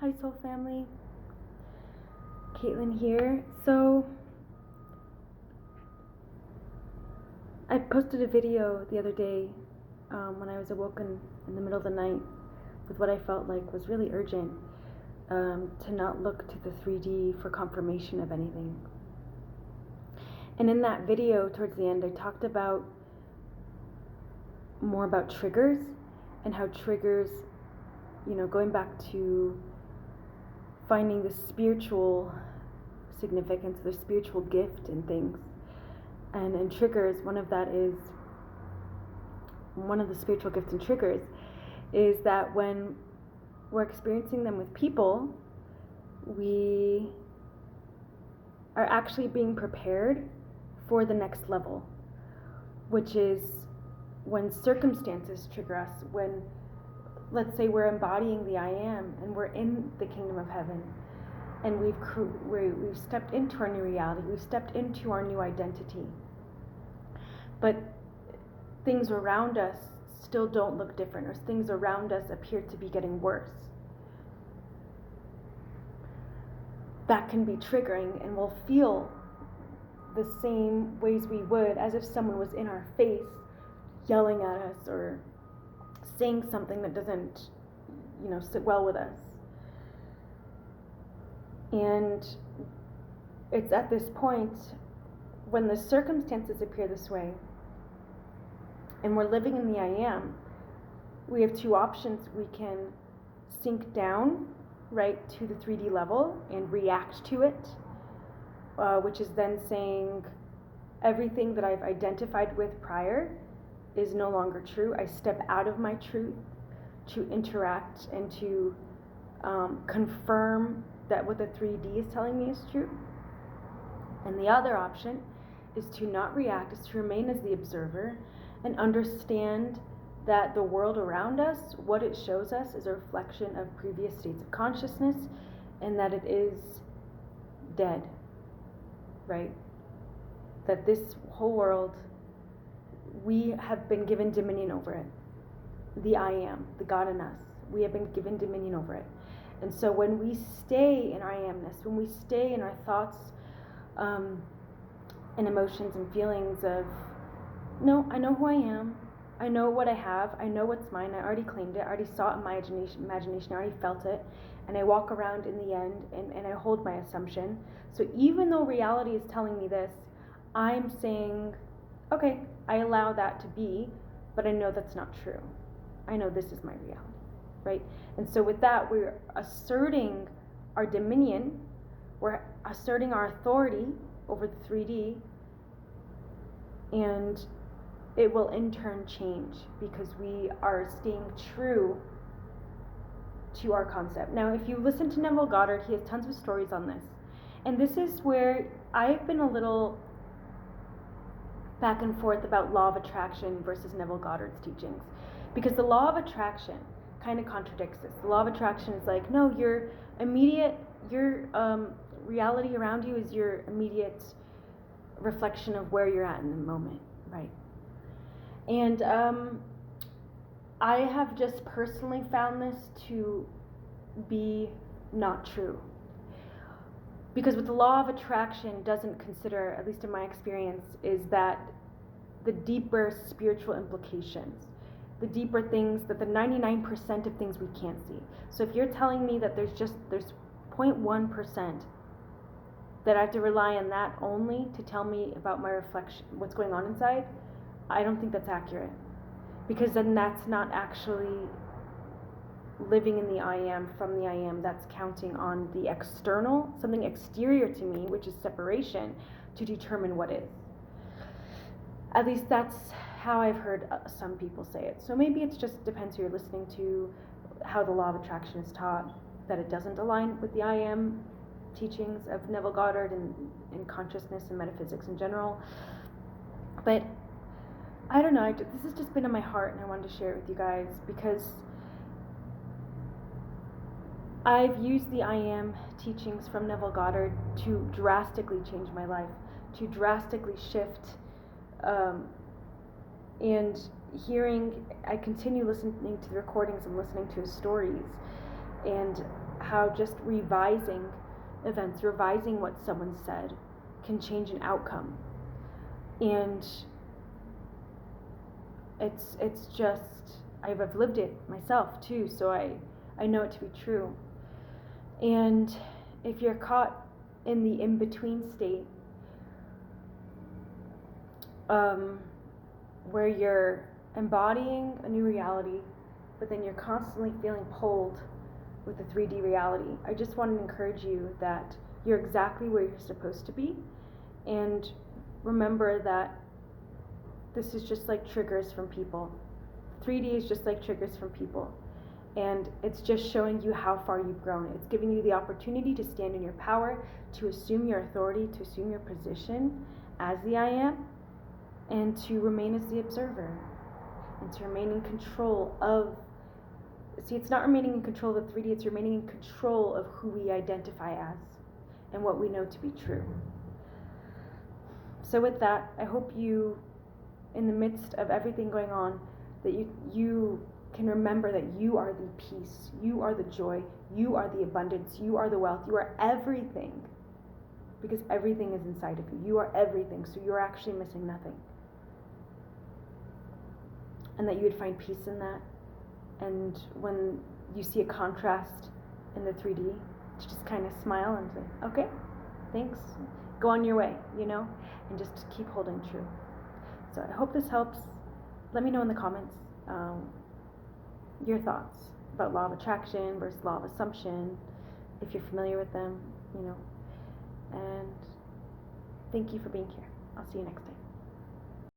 Hi Soul Family, Caitlin here. So I posted a video the other day when I was awoken in the middle of the night with what I felt like was really urgent, to not look to the 3D for confirmation of anything. And in that video, towards the end, I talked about more about triggers and how triggers, going back to finding the spiritual significance, the spiritual gift in things. And triggers, one of the spiritual gifts and triggers is that when we're experiencing them with people, we are actually being prepared for the next level, which is when circumstances trigger us, when, let's say, we're embodying the I Am and we're in the kingdom of heaven and we've stepped into our new reality, we've stepped into our new identity, but things around us still don't look different, or things around us appear to be getting worse. That can be triggering, and we'll feel the same ways we would as if someone was in our face yelling at us or saying something that doesn't, sit well with us. And it's at this point when the circumstances appear this way and we're living in the I Am, we have two options. We can sink down right to the 3D level and react to it, which is then saying everything that I've identified with prior is no longer true. I step out of my truth to interact and to confirm that what the 3D is telling me is true. And the other option is to not react, is to remain as the observer and understand that the world around us, what it shows us, is a reflection of previous states of consciousness, and that it is dead, right? That this whole world, we have been given dominion over it. The I Am, the God in us, we have been given dominion over it. And so when we stay in our I Amness, when we stay in our thoughts and emotions and feelings of, no, I know who I am, I know what I have, I know what's mine, I already claimed it, I already saw it in my imagination, I already felt it, and I walk around in the end and I hold my assumption. So even though reality is telling me this, I'm saying, okay, I allow that to be, but I know that's not true. I know this is my reality, right? And so with that, we're asserting our dominion, we're asserting our authority over the 3D, and it will in turn change because we are staying true to our concept. Now, if you listen to Neville Goddard, he has tons of stories on this. And this is where I've been a little back and forth about law of attraction versus Neville Goddard's teachings. Because the law of attraction kind of contradicts this. The law of attraction is like, no, your reality around you is your immediate reflection of where you're at in the moment, right? And I have just personally found this to be not true. Because what the law of attraction doesn't consider, at least in my experience, is that the deeper spiritual implications, the deeper things, that the 99% of things we can't see. So if you're telling me that there's 0.1% that I have to rely on that only to tell me about my reflection, what's going on inside, I don't think that's accurate. Because then that's not actually living in the I Am from the I Am. That's counting on the external, something exterior to me, which is separation, to determine what is. At least that's how I've heard some people say it. So maybe it just depends who you're listening to, how the law of attraction is taught, that it doesn't align with the I Am teachings of Neville Goddard and consciousness and metaphysics in general. But I don't know, this has just been in my heart, and I wanted to share it with you guys because I've used the I Am teachings from Neville Goddard to drastically change my life, to drastically shift, and I continue listening to the recordings and listening to his stories, and how just revising events, revising what someone said, can change an outcome. And it's just, I've lived it myself too, so I know it to be true. And if you're caught in the in-between state, where you're embodying a new reality, but then you're constantly feeling pulled with the 3D reality, I just want to encourage you that you're exactly where you're supposed to be, and remember that this is just like triggers from people. 3D is just like triggers from people, and it's just showing you how far you've grown. It's giving you the opportunity to stand in your power, to assume your authority, to assume your position as the I am, and to remain as the observer, and to remain in control of, see, it's not remaining in control of the 3D, it's remaining in control of who we identify as and what we know to be true. So with that, I hope you, in the midst of everything going on, that you can remember that you are the peace, you are the joy, you are the abundance, you are the wealth, you are everything, because everything is inside of you. You are everything, so you're actually missing nothing. And that you would find peace in that. And when you see a contrast in the 3D, to just kind of smile and say, okay, thanks, go on your way, and just keep holding true. So I hope this helps. Let me know in the comments your thoughts about law of attraction versus law of assumption, if you're familiar with them, and thank you for being here. I'll see you next time.